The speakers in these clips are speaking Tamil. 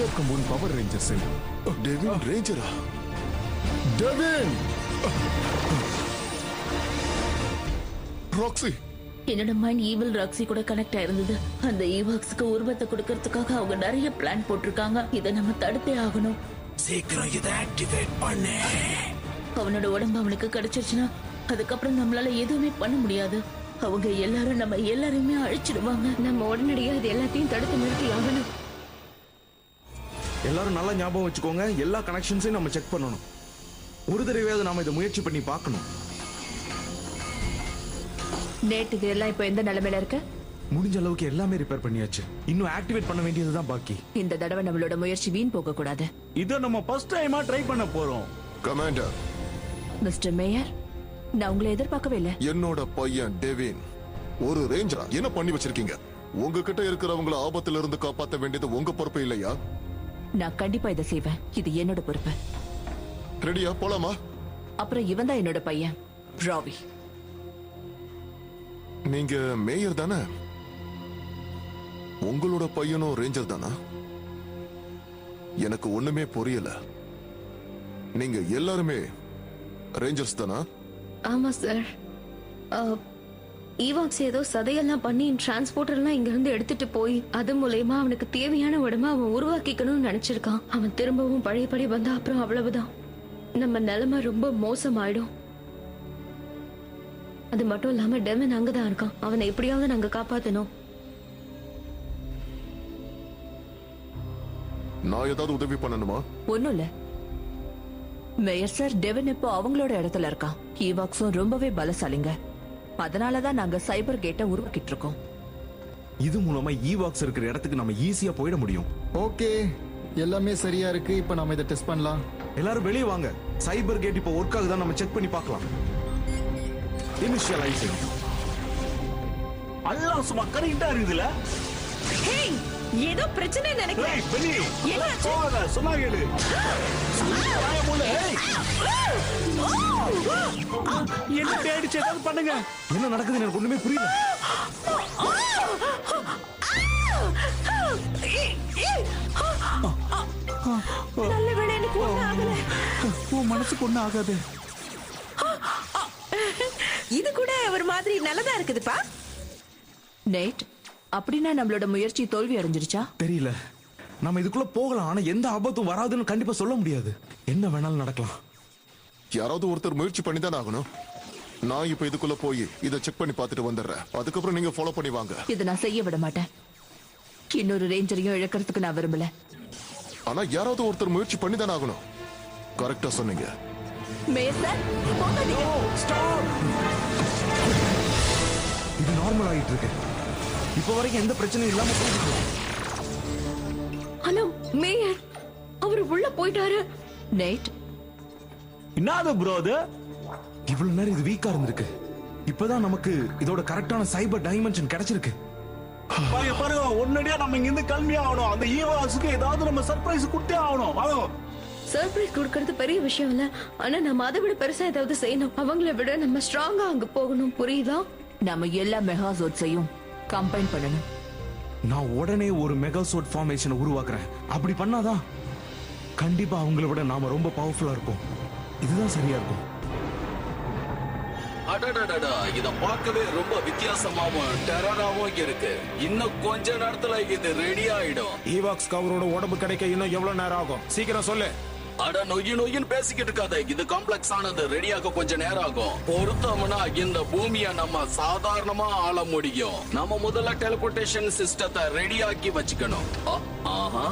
Welcome one power rangers. Devin ரேஞ்சரா? டெவின்! ராக்ஸி! என்னோட மைண்ட் ஈவில் ராக்ஸி கூட கனெக்ட் ஆயிருந்தது. அந்த ஈவாக்ஸ்க்கு உருவத்தை கொடுக்கறதுக்காக அவங்க நிறைய பிளான் போட்டிருக்காங்க. இதை நம்ம தடுத்தே ஆகணும். சீக்கிரம் இதை ஆக்டிவேட் பண்ணு. அவனோட உடம்பு அவனுக்கு கிடைச்சிருச்சுன்னா அதுக்கப்புறம் நம்மளால எதுவுமே பண்ண முடியாது. அவங்க எல்லாரும் நம்ம எல்லாரையுமே அழிச்சிடுவாங்க. நம்ம உடனடியா இது எல்லாத்தையும் தடுத்து நிறுத்தி ஆகணும். எல்லாரும் நல்லா ஞாபகம் வச்சுக்கோங்க, எல்லா கனெக்ஷன்ஸையும் நம்ம செக் பண்ணணும். ஒரு தடவையாவது நாம இதை முயற்சி பண்ணி பார்க்கணும். நேட் இது எல்லாம் இப்போ எந்த நிலைமையில இருக்கு? முடிஞ்ச அளவுக்கு எல்லாமே ரிப்பேர் பண்ணியாச்சு. இன்னும் ஆக்டிவேட் பண்ண வேண்டியதுதான் பாக்கி. இந்த தடவை நம்மளோட முயற்சி வீண் போக கூடாது. இத நம்ம ஃபர்ஸ்ட் டைமா ட்ரை பண்ண போறோம். கமாண்டர், மிஸ்டர் மேயர், நான் உங்களை எதிர்பார்க்கவே இல்லை. என்னோட பையன் டெவின் ஒரு ரேஞ்சரா என்ன பண்ணி வச்சிருக்கீங்க? உங்ககிட்ட இருக்கிறவங்கள ஆபத்துல இருந்து காப்பாற்ற வேண்டியது உங்க பொறுப்பு இல்லையா? நான் கண்டிப்பா இதை செய்வேன். இது என்னோட பொறுப்பு. ரெடியா போலாமா? அப்புறம் இவன் தான் என்னோட பையன் ராவி. நீங்க மேயர் தானே? உங்களோட பையனும் ரேஞ்சர் தானா? எனக்கு ஒண்ணுமே புரியல. நீங்க எல்லாருமே ரேஞ்சர்ஸ் தானா? ஆமா சார். ஈவாக்ஸ் ஏதோ சதையெல்லாம் பண்ணி டிரான்ஸ்போர்ட்டர்லாம் இங்க இருந்து எடுத்துட்டு போய் அது மூலயமா அவனுக்கு தேவையான உடம்ப அவன் உருவாக்கிக்கணும்னு நினைச்சிருக்கான். அவன் திரும்பவும் பழையபடி வந்தா அப்புறம் அவ்வளவுதான், நம்ம நிலைமை ரொம்ப மோசமாயிடும். அது மட்டும் இல்லாம டெவின் அங்கதான் இருக்கான். அவனை எப்படியாவது நாங்க காப்பாத்தணும். நான் ஏதாவது உதவி பண்ணணுமா? ஒண்ணும் இல்ல மேயர் சார். டெவின் இப்போ அவங்களோட இடத்துல இருக்கான். ஈவாக்ஸும் ரொம்பவே பலசாலிங்க. அதனாலதான் நாங்க சைபர் கேட்டை உருவாக்கிட்டு இருக்கோம். இது மூலமா ஈவாக்ஸ் இருக்கிற இடத்துக்கு நம்ம ஈஸியா போயிட முடியும். ஓகே, எல்லாமே சரியா இருக்கு. இப்ப நாம இதை டெஸ்ட் பண்ணலாம். எல்லாரும் வெளியே வாங்க. சைபர் கேட் இப்போ ஒர்க் ஆகுதா நம்ம செக் பண்ணி பார்க்கலாம். இனிஷியலைசிங். எல்லாம் சும்மா கரெக்ட்டா இருக்குதுல. ஹேய், ஏதோ பிரச்சனை நினைக்கிறேன். என்னாச்சு? சும்மா கேளு. என்ன தேடிச்சு ஏதாவது பண்ணுங்க. என்ன நடக்குது எனக்கு ஒண்ணுமே புரியல. நல்ல வேளை எனக்கு ஒண்ணும் ஆகல. உன் மனசுக்கு ஒண்ணும் ஆகாது. இது கூட ஒரு மாதிரி நல்லதா இருக்குதுப்பா. நேட், அப்படின்னா நம்மளோட முயற்சி தோல்வி அடைஞ்சிருச்சா? தெரியல. நம்ம இதுக்குள்ள போகலாம், ஆனா எந்த ஆபத்தும் வராதுன்னு கண்டிப்பா சொல்ல முடியாது. என்ன வேணாலும் நடக்கலாம். யாராவது ஒருத்தர் முயற்சி பண்ணி தானே ஆகணும். நான் இப்ப இதுக்குள்ள போய் இதை செக் பண்ணி பார்த்துட்டு வந்துடுறேன். அதுக்கப்புறம் நீங்க ஃபாலோ பண்ணி வாங்க. இதை நான் செய்ய விட மாட்டேன். இன்னொரு ரேஞ்சரையும் இழக்கிறதுக்கு நான் விரும்பல. ஆனா யாராவது ஒருத்தர் முயற்சி பண்ணி தானே ஆகணும். கரெக்டா சொன்னீங்க. மேயர் சார், போகாதீங்க. இது நார்மல் ஆகிட்டு இருக்கு. இப்ப வரைக்கும் எந்த பிரச்சனையும் இல்லாம போயிட்டு இருக்கு. ஹலோ மேயர், அவர் உள்ள போயிட்டாரு. நேட், என்னது ப்ரோ அது? இவ்வளவு நேரம் இது வீக்கா இருந்திருக்கு. இப்பதான் நமக்கு இதோட கரெக்டான சைபர் டைமென்ஷன் கிடைச்சிருக்கு. பாருங்க, உடனடியா நம்ம இங்க இருந்து கிளம்பி ஆகணும். அந்த ஈவாக்ஸ்க்கு ஏதாவது நம்ம சர்ப்ரைஸ் கொடுத்தே ஆகணும். வாங்க. சர்ப்ரைஸ் கொடுக்கறது பெரிய விஷயம் இல்ல, ஆனா நம்ம அதை விட பெருசா ஏதாவது செய்யணும். அவங்கள விட நம்ம ஸ்ட்ராங்கா அங்க போகணும். புரியுதா? நம்ம எல்லா மெகாசோட்ஸையும் கம்பைன் பண்ணணும். நான் உடனே ஒரு மெகாசோட் ஃபார்மேஷனை உருவாக்குறேன். அப்படி பண்ணாதான் கண்டிப்பா அவங்கள விட நாம ரொம்ப பவர்ஃபுல்லா இருப்போம். இதுதான் சரியா இருக்கும். அடடடடா, இத பார்க்கவே ரொம்ப வித்தியாசமாவும் டெரராவும் இருக்கு. இன்னும் கொஞ்ச நேரத்துல இது ரெடி ஆயிடும். ஈவாக்ஸ் கவரோட உடம்பு கிடைக்க இன்னும் எவ்வளவு நேரம் ஆகும்? சீக்கிரம் சொல்லு. அட நொய்யின்னு பேசிக்கிட்டு இருக்காத. இது காம்ப்ளெக்ஸ் ஆனது. ரெடியாக கொஞ்ச நேரம் ஆகும். பொறுத்தோம்னா இந்த பூமியை நம்ம சாதாரணமா ஆள முடியும். நம்ம முதல்ல டெலிபோர்டேஷன் சிஸ்டத்தை ரெடியாக்கி வச்சுக்கணும். ஆஹா,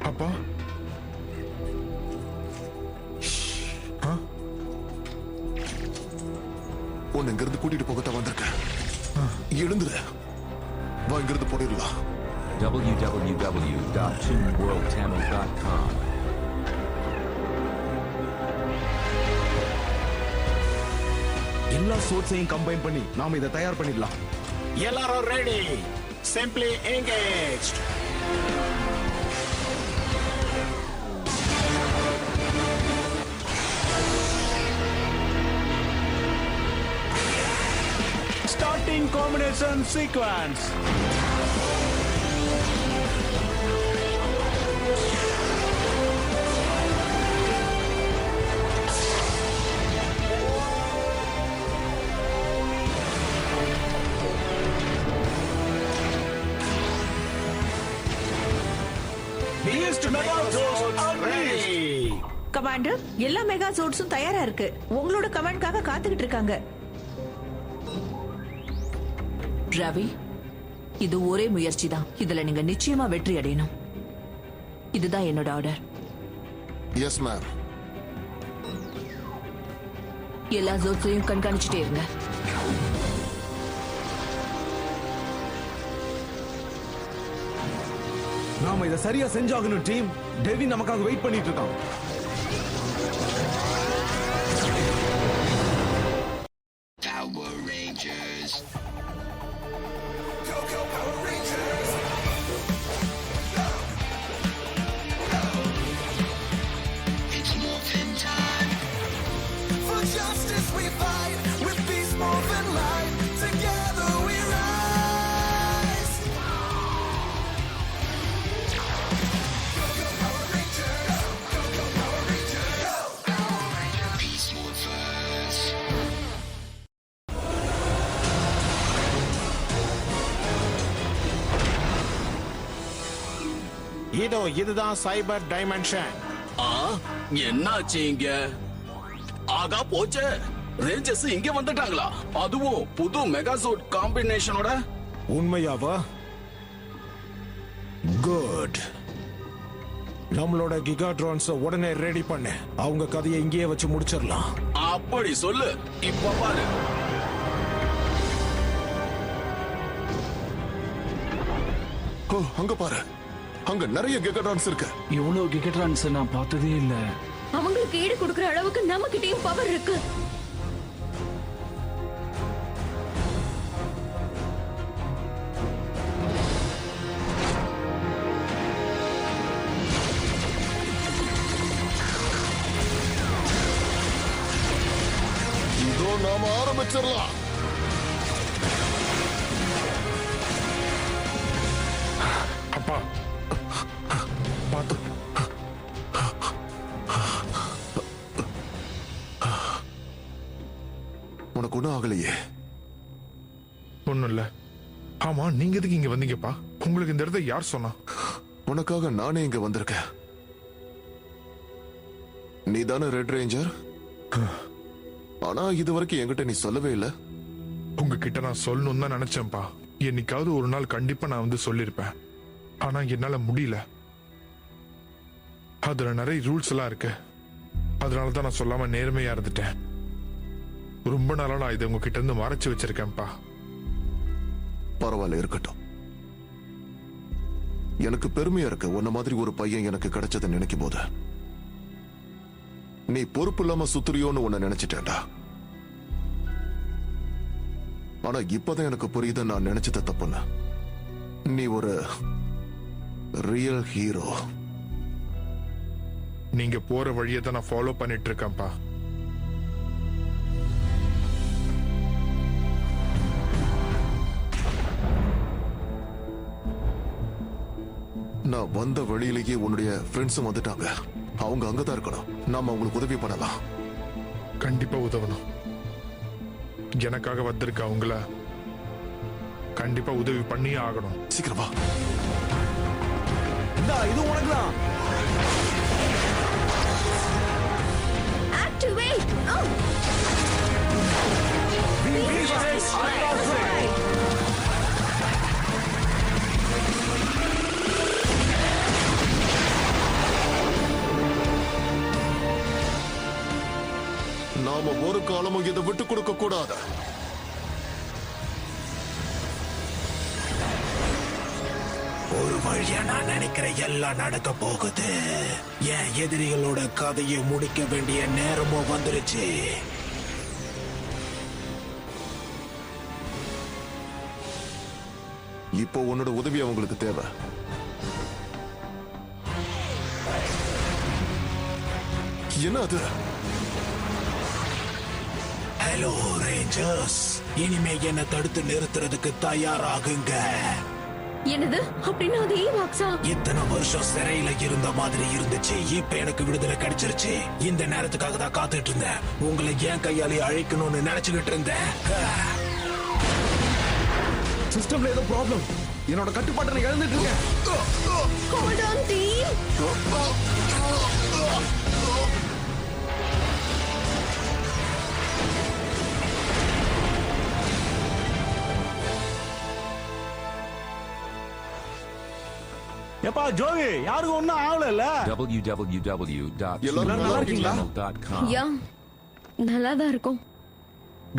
அப்பா, உன்னை இங்கிருந்து கூட்டிட்டு போகத்தான் வந்திருக்கேன். எழுந்துரு. வா, இங்கிருந்து போயிடலாம். www.toonworldtamil.com எல்லா சோர்ஸையும் கம்பைன் பண்ணி நாம இதை தயார் பண்ணிடலாம். எல்லாரும் ready. Simply engaged. Starting combination sequence. Beast Megazord ready. Commander, எல்லா மெகா சோட்ஸும் தயாரா இருக்கு. உங்களோட கமெண்ட்காக காத்துக்கிட்டு இருக்காங்க. ரவி, இது ஒரே முயற்சி தான். இதுல நீங்க நிச்சயமா வெற்றி அடையணும். இதுதான் என்னோட ஆர்டர். Yes ma'am. எல்லா ஜோட்ஸையும் கண்காணிச்சுட்டே இருங்க. நாம இதை சரியா செஞ்சாகணும் டீம். டெவின் நமக்காக வெயிட் பண்ணிட்டு இருக்கான். Power Rangers. It's morphin' time. For justice we fight, with peace moving light. Together we rise. Go, go, Power Rangers. Go, go, Power Rangers. Go. Power Rangers. Peace mode first. இதுதான் சைபர் டைமென்ஷன். என்னாச்சு இங்க? ஆகா போச்சே, ரேஞ்சர்ஸ் இங்க வந்துட்டாங்களா? அதுவும் புது மெகாசோட் காம்பினேஷனோட. உண்மையாவா? குட். நம்மளோட கிகாட்ரான்ஸ் உடனே ரெடி பண்ணு. அவங்க கதையை இங்கேயே வச்சு முடிச்சிடலாம். அப்படி சொல்லு. இப்ப பாரு. ஓ, அங்க பாரு. அங்க நிறைய கிகாட்ரான்ஸ் இருக்கு. இவ்வளவு கிகட்ரான்ஸ் நான் பார்த்ததே இல்ல. அவங்களுக்கு ஈடு கொடுக்கிற அளவுக்கு நம்ம கிட்டயும் பவர் இருக்கு. இதோ நாம ஆரம்பிச்சிடலாம். அப்பா பார்த்து. உனக்கு ஒண்ணும் ஆகலையே? ஒண்ணும் இல்ல. ஆமா, நீங்க எதுக்கு இங்க வந்தீங்கப்பா? உங்களுக்கு இந்த இடத்த யார் சொன்னா? உனக்காக நானே இங்க வந்திருக்கேன். நீ தானே ரெட் ரேஞ்சர்? ஆனா இது வரைக்கும் என்கிட்ட நீ சொல்லவே இல்ல. உங்ககிட்ட நான் சொல்லணும்னு தான் நினைச்சேன்ப்பா. என்னைக்காவது ஒரு நாள் கண்டிப்பா நான் வந்து சொல்லிருப்பேன். ஆனா என்னால முடியல. அதுல நிறைய ரூல்ஸ் எல்லாம் இருக்கு. அதனாலதான் நான் சொல்லாம நேர்மையா இருந்துட்டேன். ரொம்ப நாளா நான் இதை உங்ககிட்ட இருந்து மறைச்சு வச்சிருக்கேன்ப்பா. பரவாயில்ல, இருக்கட்டும். எனக்கு பெருமையா இருக்கு உன்ன மாதிரி ஒரு பையன் எனக்கு கிடைச்சதை நினைக்கும் போது. நீ பொறுப்பு இல்லாம சுத்துறியோன்னு உன்னை நினைச்சிட்டேன்டா. ஆனா இப்பதான் எனக்கு புரியுது நான் நினைச்சத தப்புன்னு. நீ ஒரு ரியல் ஹீரோ. நீங்க போற வழியை தான் நான் ஃபாலோ பண்ணிட்டு இருக்கேன்ப்பா. நான் வந்த வழியிலேயே உன்னுடைய ஃப்ரெண்ட்ஸும் வந்துட்டாங்க. அவங்க அங்கதான் இருக்கணும். நாம அவங்களுக்கு உதவி பண்ணலாம். கண்டிப்பா உதவணும். எனக்காக வந்திருக்க அவங்கள கண்டிப்பா உதவி பண்ணியே ஆகணும். சீக்கிரமா. இது உனக்கு தான். ஆக்டிவேட். நாம ஒரு காலமும் இதை விட்டு கொடுக்க கூடாது. ஒரு வழியா நான் நினைக்கிற எல்லாம் நடக்க போகுது. என் எதிரிகளோட கதையை முடிக்க வேண்டிய நேரமும் வந்துருச்சு. இப்போ உன்னோட உதவி அவங்களுக்கு தேவை. என்ன அது? ஹலோ ரேஞ்சர்ஸ், இனிமே என்ன தடுத்து நிறுத்துறதுக்கு தயாராகுங்க. என்னது அப்படின்னா அது ஈவாக்ஸா? இத்தனை வருஷம் சிறையில இருந்த மாதிரி இருந்துச்சு, இப்ப எனக்கு விடுதலை கிடைச்சிருச்சு. இந்த நேரத்துக்காக தான் காத்துட்டு இருந்தேன். உங்களை ஏன் கையாலே அழிக்கணும்னு நினைச்சுக்கிட்டு இருந்தேன். சிஸ்டம்ல ஏதோ ப்ராப்ளம். என்னோட கட்டுப்பாட்டை நான் இழந்துட்டு இருக்கேன். Hold on, team. எப்பா ஜோவி, யாருக்கும் ஒண்ணும் ஆகல. www.channel.com. யா, நல்லாதான் இருக்கும்.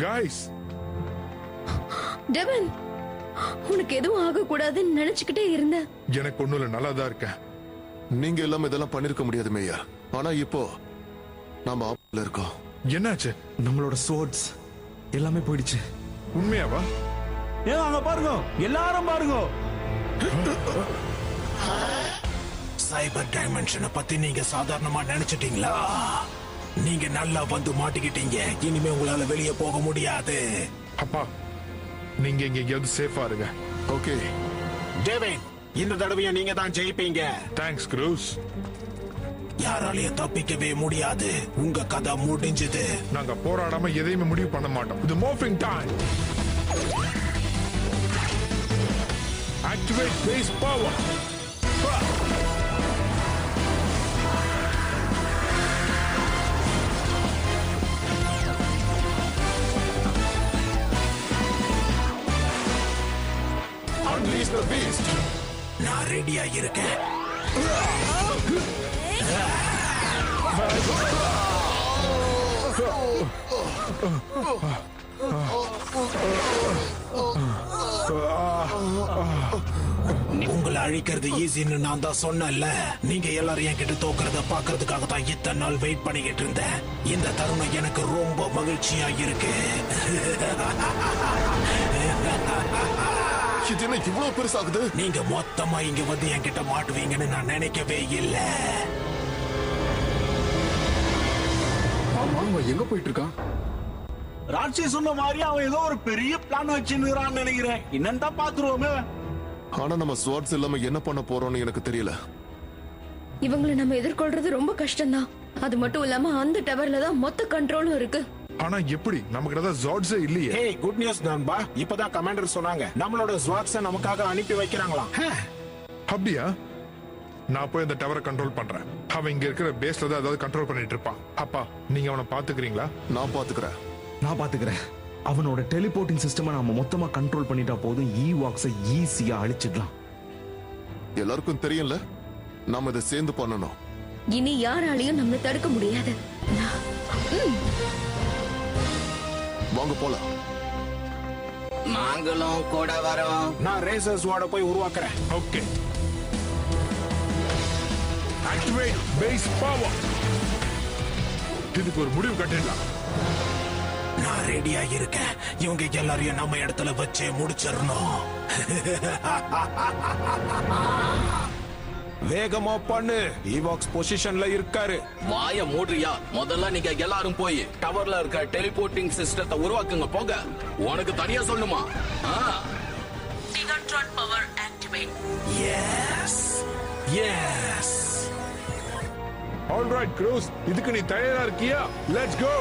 காய்ஸ், டெவன், உனக்கு எதுவும் ஆக கூடாதுன்னு நினைச்சுக்கிட்டே இருந்த. எனக்கு ஒண்ணும் இல்ல, நல்லா தான் இருக்கேன். நீங்க எல்லாம் இதெல்லாம் பண்ணிருக்க முடியாது மேயர். ஆனா இப்போ நாம ஆபத்துல இருக்கோம். என்னாச்சு? நம்மளோட சோர்ட்ஸ் எல்லாமே போயிடுச்சு. உண்மையாவா? ஏன் அங்க பாருங்க, எல்லாரும் பாருங்க. சைபர் டைமென்ஷனை பத்தி நீங்க சாதாரணமா நினைச்சிட்டீங்களா? நீங்க நல்லா வந்து மாட்டிக்கிட்டீங்க. இனிமே உங்களால வெளியே போக முடியாது. அப்பா, நீங்க இங்க எங்கேயாவது சேஃபா இருங்க. ஓகே டேவிட், இந்த தடவையும் நீங்க தான் ஜெயிப்பீங்க. Thanks cruise. யாராலையும் தப்பிக்கவே முடியாது. உங்க கதை முடிஞ்சது. நாங்க போராடாம எதையுமே முடிவு பண்ண மாட்டோம். இது morphing time. Activate base power. Unleash the beast. நான் ரெடியா இருக்கேன். உங்களை அழிக்கிறது ஈஸின்னு நான் தான் சொன்னேன்ல. நீங்க எல்லாரும் என்கிட்ட தோக்குறத பாக்குறதுக்காக தான் இத்தனை நாள் வெயிட் பண்ணிக்கிட்டு இருந்தேன். இந்த தருணம் எனக்கு ரொம்ப மகிழ்ச்சியா இருக்கு. இது என்ன இவ்வளவு பெருசாகுது? நீங்க மொத்தமா இங்க வந்து என்கிட்ட மாட்டுவீங்கன்னு நான் நினைக்கவே இல்லை. ஆமா, அவன் எங்க போயிட்டு இருக்கான்? ராட்சி சொன்ன மாதிரி அவன் ஏதோ ஒரு பெரிய பிளான் வச்சுன்னு நினைக்கிறேன். என்னன்னு தான் பாத்துருவோமே. ஆனா நம்ம ஸ்வாட்ஸ் இல்லாம என்ன பண்ண போறோம்னு எனக்கு தெரியல. இவங்களை நம்ம எதிர்கொள்றது ரொம்ப கஷ்டம்தான். அது மட்டும் இல்லாம அந்த டவர்ல தான் மொத்த கண்ட்ரோலும் இருக்கு. ஆனா எப்படி? நமக்கு தான் ஜார்ட்ஸே இல்லையே. ஹே, குட் நியூஸ் நண்பா. இப்பதான் கமாண்டர் சொன்னாங்க நம்மளோட ஸ்வாட்ஸ நமக்காக அனுப்பி வைக்கிறாங்களாம். அப்படியா? நான் போய் அந்த டவரை கண்ட்ரோல் பண்றேன். அவன் இங்க இருக்கிற பேஸ்ல தான் ஏதாவது கண்ட்ரோல் பண்ணிட்டு இருப்பான். அப்பா, நீங்க அவனை பாத்துக்கிறீங்களா? நான் பாத்துக்கிறேன். நான் பாத்துக்கிறேன். அவனோட டெலிபோர்ட்டிங் சிஸ்டமை நாம மொத்தமா கண்ட்ரோல் பண்ணிட்டா போதும். ஈவாக்ஸை ஈஸியா அழிச்சிடலாம். எல்லாருக்கும் தெரியும்ல, நாம இதை சேர்ந்து பண்ணணும். இனி யாராலையும் நம்மள தடுக்க முடியாது. வாங்க போலாம். நாங்களும் கூட வரோம். நான் ரேசர் ஸ்வாட போய் உருவாக்குறேன். ஓகே. Activate base power. இதுக்கு ஒரு முடிவு கட்டிடலாம். நான் ரெடியா இருக்கேன். இவங்க எல்லாரையும் நம்ம இடத்துல வச்சே முடிச்சிடணும். வேகமா பண்ணு. ஈவாக்ஸ் பொசிஷன்ல இருக்காரு. வாய மூடுறியா? முதல்ல நீங்க எல்லாரும் போய் டவர்ல இருக்க டெலிபோர்ட்டிங் சிஸ்டத்தை உருவாக்குங்க. போங்க. உனக்கு தனியா சொல்லுமா? Decatron power activate. Yes yes. Alright Cruise, இதுக்கு நீ தயாரா இருக்கியா? Let's go.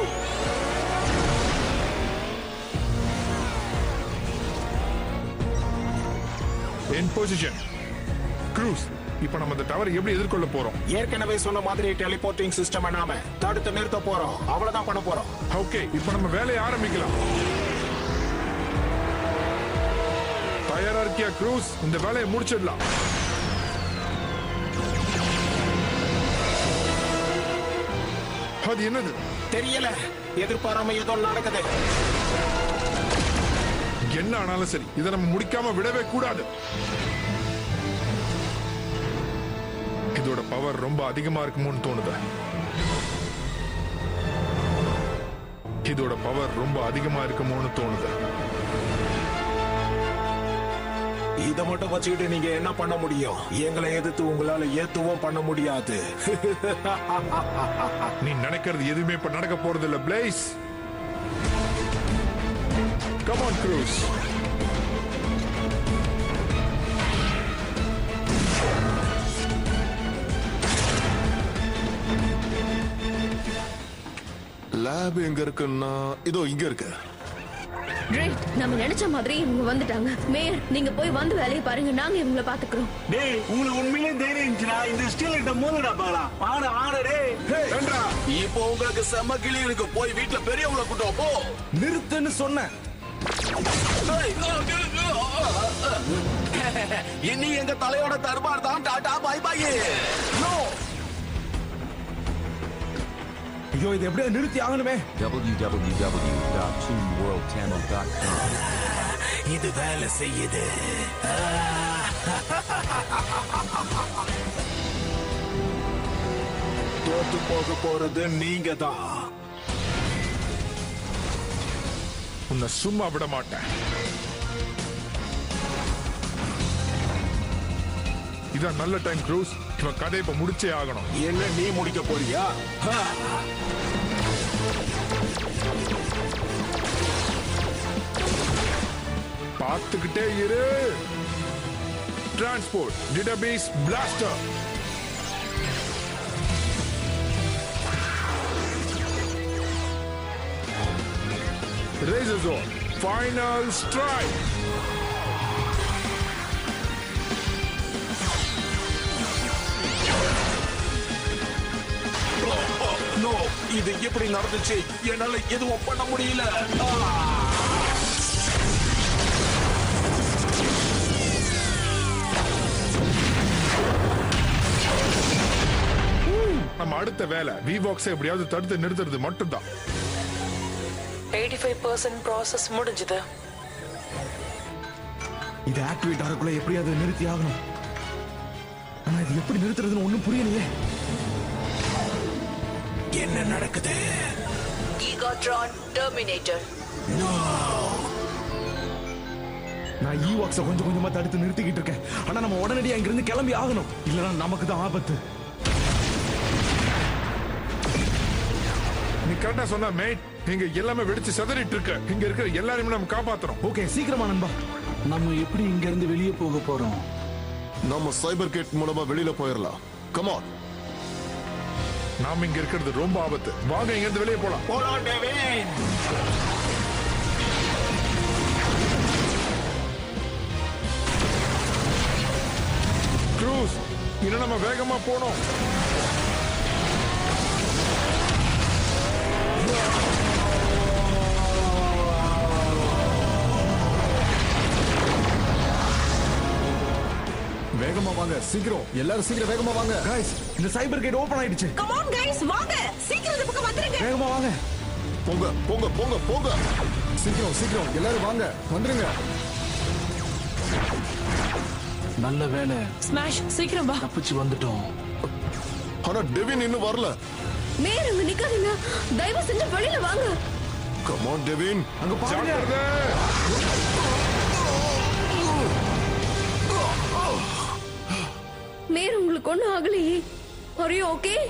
In position. Cruise, இப்ப நம்ம இந்த டவரை எப்படி எதிர்கொள்ள போறோம்? ஏற்கனவே சொன்ன மாதிரி டெலிபோர்ட்டிங் சிஸ்டம் நாம தடுத்து நிறுத்த போறோம். அவ்வளவுதான் பண்ண போறோம். ஓகே, இப்ப நம்ம வேலையை ஆரம்பிக்கலாம். தயாரா இருக்கியா க்ரூஸ்? இந்த வேலையை முடிச்சிடலாம். அது என்னது? தெரியல. எதிர்பாராம ஏதோ நடக்குது. என்ன ஆனாலும் சரி, இதை நம்ம முடிக்காம விடவே கூடாது. இதோட பவர் ரொம்ப அதிகமா இருக்குமோன்னு தோணுது. இதோட பவர் ரொம்ப அதிகமா இருக்குமோன்னு தோணுது. இத மட்டும் வச்சுக்கிட்டு நீங்க என்ன பண்ண முடியும்? எங்களை எதிர்த்து உங்களால எதுவும் பண்ண முடியாது. நீ நினைக்கிறது எதுவுமே இப்ப நடக்க போறது இல்ல place. Come on cruise. Lab எங்க இருக்குன்னா இதோ இங்க இருக்கு. கிரேட், நம்ம நினைச்ச மாதிரி இவங்க வந்துட்டாங்க. மேயர், நீங்க போய் வந்து வேலையை பாருங்க, நாங்க இவங்கள பாத்துக்கிறோம். டேய், உங்களுக்கு உண்மையிலே தைரியம் இருந்துச்சுனா இந்த ஸ்டீல்கிட்ட மோதுடா பாக்கலாம். ஆட ஆட டேய். ஏண்டா, இப்போ உங்களுக்கு செம்ம கிளி இருக்கு. போய் வீட்ல பெரியவங்கள கூட்டு போ. நிறுத்துன்னு சொன்னேன். இனி எங்க தலையோட தர்பார் தான். Tata bye bye. நோ. ஐயோ, இது எப்படியா நிறுத்தி ஆகணுமே. www.toonworldtamil.com. இது வேலை செய்யுது. தோத்து போக போறது நீங்க தான். உன்னை சும்மா விட மாட்டேன். இதான் நல்ல டைம் க்ரூஸ். இவன் கதை இப்ப முடிச்சே ஆகணும். என்ன நீ முடிக்க போறியா? பார்த்துக்கிட்டே இரு. Transport database blaster. Razor Zone Final Strike. No, இது எப்படி நடந்துச்சு? என்னால எதுவும் பண்ண முடியல. நம்ம அடுத்த வேலை விவாக்ஸை எப்படியாவது தடுத்து நிறுத்துறது மட்டும்தான். 85% ப்ராசஸ் முடிஞ்சது. இது ஆக்டிவேட் ஆகக்குள்ள எப்படியாவது நிறுத்தி ஆகணும். ஆனா இது எப்படி நிறுத்துறதுன்னு ஒண்ணும் புரியலையே. என்ன நடக்குது? ஈகாட்ரான் டெர்மினேட்டர். நான் ஈவாக்ஸை கொஞ்சம் கொஞ்சமா தடுத்து நிறுத்திக்கிட்டு இருக்கேன். ஆனா நம்ம உடனடியா இங்கிருந்து கிளம்பி ஆகணும். இல்லனா நமக்கு தான் ஆபத்து. நீ கரெக்டா சொன்ன மேட். இங்க எல்லாமே வெடிச்சு சிதறிட்டு இருக்கு. இங்க இருக்கிற எல்லாரையும் நம்ம காப்பாத்துறோம். ஓகே, சீக்கிரமா நண்பா. நம்ம எப்படி இங்க இருந்து வெளியே போக போறோம்? நம்ம சைபர் கேட் மூலமா வெளியில போயிடலாம். Come on. நாம இங்க இருக்கிறது ரொம்ப ஆபத்து. வாங்க இங்க இருந்து வெளியே போலாம். போலாம் டேவிட். க்ரூஸ், இன்னும் நம்ம வேகமா போனோம். வேகமா வாங்க, சீக்கிரம் எல்லாரும் சீக்கிரம் வேகமா வாங்க. गाइस, இந்த சைபர் கேட் ஓபன் ஆயிடுச்சு. கம் ஆன் गाइस, வாங்க சீக்கிரம் இந்த பக்கம் வந்துருங்க. வேகமா வாங்க. போங்க போங்க போங்க போங்க. சீக்கிரம் சீக்கிரம் எல்லாரும் வாங்க, வந்துருங்க. நல்ல வேலை, ஸ்மாஷ், சீக்கிரம் வா. தப்பிச்சு வந்துட்டோம். ஆனா டெவின் இன்னும் வரல. மேயர், அங்க நிக்காதீங்க, தயவு செஞ்சு வெளியில வாங்க. Come on Devine. அங்க பாருங்க. ஜாக்கிரதை. மேயர், உங்களுக்கு ஒண்ணும் ஆகலையே? Are you okay?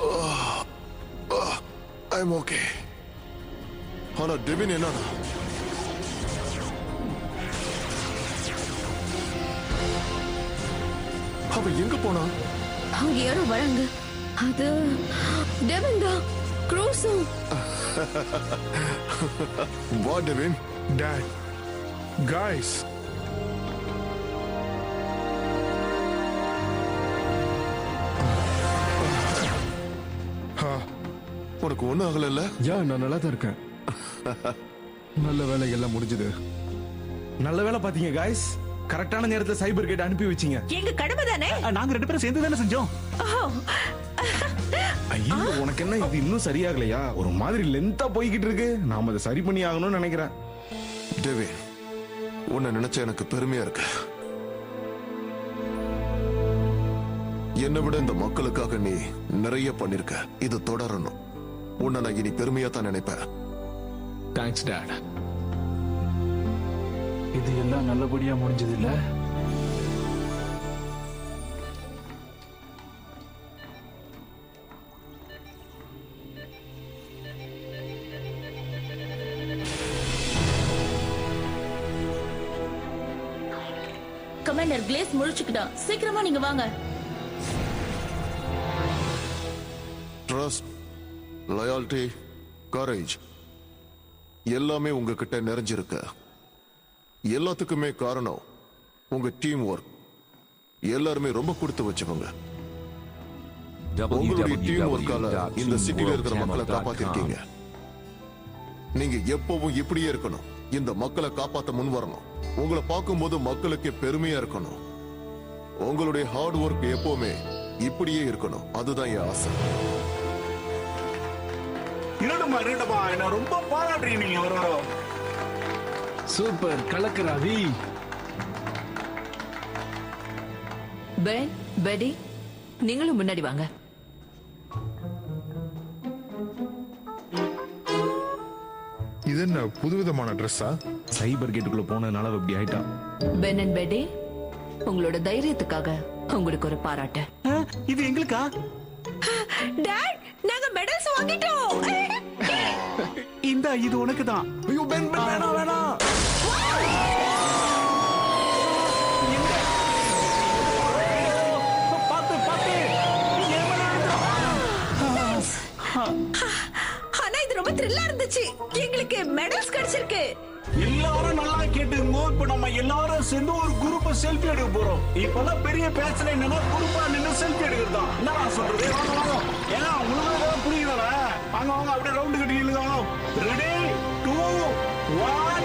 I am okay. ஆனா டெவின் என்னடா? அவ எங்க போனா? அவங்க யாரோ வராங்க. அது டெவின் தான். க்ரூஸும். வா டெவின். டாட், காய்ஸ், உனக்கு ஒண்ணும் ஆகல? யா, நான் நல்லா தான் இருக்கேன். நல்ல வேலை, எல்லாம் முடிஞ்சது. நல்ல வேலை பாத்தீங்க गाइस. கரெக்டான நேரத்துல சைபர் கேட் அனுப்பி வச்சீங்க. எங்க கடமை தானே. நாங்க ரெண்டு பேரும் சேர்ந்து தானே செஞ்சோம். ஐயோ, உனக்கு என்ன இது இன்னும் சரியாகலையா? ஒரு மாதிரி லென்த்தா போய்கிட்டு இருக்கு. நாம அதை சரி பண்ணி ஆகணும்னு நினைக்கிறேன். டெவின், உன்னை நினைச்ச எனக்கு பெருமையா இருக்கு. என்னை விட இந்த மக்களுக்காக நீ நிறைய பண்ணிருக்க. இது தொடரணும். உன்னை நான் இனி பெருமையா தான் நினைப்பேன். Thanks dad. இது எல்லாம் நல்லபடியா முடிஞ்சது இல்ல? கமாண்டர் கிளேஸ் முழிச்சுக்கிட்டான். சீக்கிரமா நீங்க வாங்க. ட்ரஸ்ட், லயால்டி, கரேஜ் எல்லாமே உங்ககிட்ட நிறைஞ்சிருக்கு. எல்லாத்துக்குமே காரணம் உங்க டீம் ஒர்க். எல்லாருமே ரொம்ப கொடுத்து வச்சவங்க. உங்களுடைய டீம் ஒர்க்கால இந்த சிட்டில இருக்கிற மக்களை காப்பாத்திருக்கீங்க. நீங்க எப்பவும் இப்படியே இருக்கணும். இந்த மக்களை காப்பாத்த முன் வரணும். உங்களை பார்க்கும்போது மக்களுக்கு பெருமையா இருக்கணும். உங்களுடைய ஹார்ட் ஒர்க் எப்பவுமே இப்படியே இருக்கணும். அதுதான் என் ஆசை. இருடமா என்ன ரொம்ப பாராட்டுறீங்க நீங்க வரோம். சூப்பர் கலக்கு ரவி. பென், பெடி, நீங்களும் முன்னாடி வாங்க. இது என்ன புதுவிதமான ட்ரெஸ்ஸா? சைபர் கேட்டுக்குள்ள போனதுனால இப்படி ஆயிட்டா. பென் அண்ட் பெடி, உங்களோட தைரியத்துக்காக உங்களுக்கு ஒரு பாராட்டு. இது எங்களுக்கா? டாட், நாங்க மெடல்ஸ் வாங்கிட்டோம். இந்த இது உனக்கு தான். ஐயோ பென் பென் வேணாம் வேணாம். பாத்து பாத்து. ஆனா இது ரொம்ப த்ரில்லா இருந்துச்சு. எங்களுக்கு மெடல்ஸ் கிடைச்சிருக்கு. எல்லாரும் நல்லா கேட்டுங்க. இப்ப நம்ம எல்லாரும் சேர்ந்து ஒரு குரூப் செல்ஃபி எடுக்க போறோம். இப்பெல்லாம் பெரிய பிரச்சனை என்னன்னா குரூப்பா நின்று செல்ஃபி எடுக்கிறதா. என்ன சொல்றது? வாங்க வாங்க. ஏன்னா உங்களுக்கு புரியுதா? வாங்க வாங்க அப்படியே ரவுண்ட் கட்டி நில்லுங்க. ரெடி 2 1